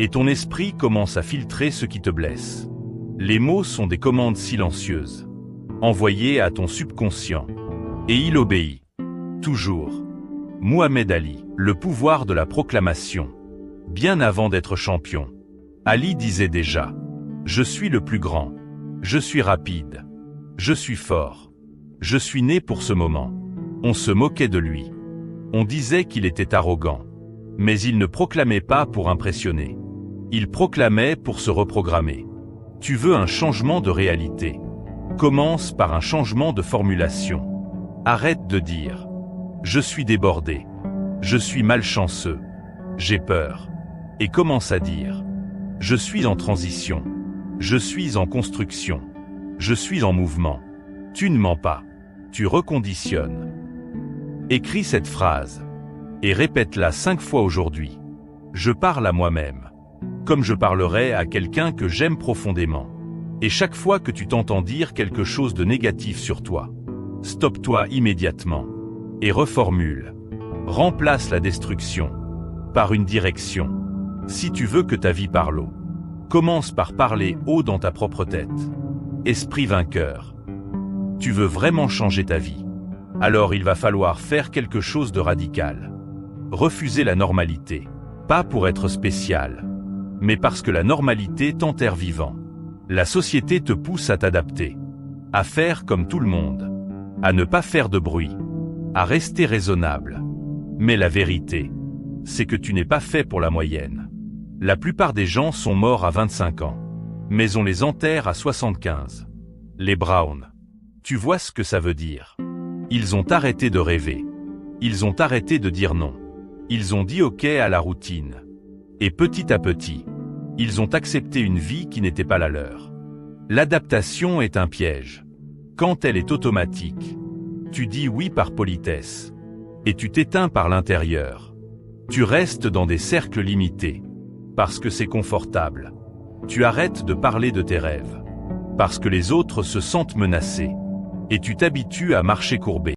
Et ton esprit commence à filtrer ce qui te blesse. Les mots sont des commandes silencieuses, envoyées à ton subconscient. Et il obéit. Toujours. Muhammad Ali, le pouvoir de la proclamation. Bien avant d'être champion, Ali disait déjà « Je suis le plus grand. Je suis rapide. Je suis fort. Je suis né pour ce moment. » On se moquait de lui. On disait qu'il était arrogant. Mais il ne proclamait pas pour impressionner. Il proclamait pour se reprogrammer. Tu veux un changement de réalité. Commence par un changement de formulation. Arrête de dire « Je suis débordé. Je suis malchanceux. J'ai peur. » Et commence à dire « Je suis en transition. Je suis en construction. Je suis en mouvement. » Tu ne mens pas. Tu reconditionnes. Écris cette phrase et répète-la 5 fois aujourd'hui. Je parle à moi-même, comme je parlerais à quelqu'un que j'aime profondément. Et chaque fois que tu t'entends dire quelque chose de négatif sur toi, stoppe-toi immédiatement et reformule. Remplace la destruction par une direction. Si tu veux que ta vie parle haut, commence par parler haut dans ta propre tête. Esprit vainqueur. Tu veux vraiment changer ta vie? Alors il va falloir faire quelque chose de radical. Refuser la normalité. Pas pour être spécial, mais parce que la normalité t'enterre vivant. La société te pousse à t'adapter, à faire comme tout le monde, à ne pas faire de bruit, à rester raisonnable. Mais la vérité, c'est que tu n'es pas fait pour la moyenne. La plupart des gens sont morts à 25 ans, mais on les enterre à 75. Les Browns. Tu vois ce que ça veut dire? Ils ont arrêté de rêver. Ils ont arrêté de dire non. Ils ont dit OK à la routine. Et petit à petit, ils ont accepté une vie qui n'était pas la leur. L'adaptation est un piège. Quand elle est automatique, tu dis oui par politesse. Et tu t'éteins par l'intérieur. Tu restes dans des cercles limités. Parce que c'est confortable. Tu arrêtes de parler de tes rêves. Parce que les autres se sentent menacés. Et tu t'habitues à marcher courbé.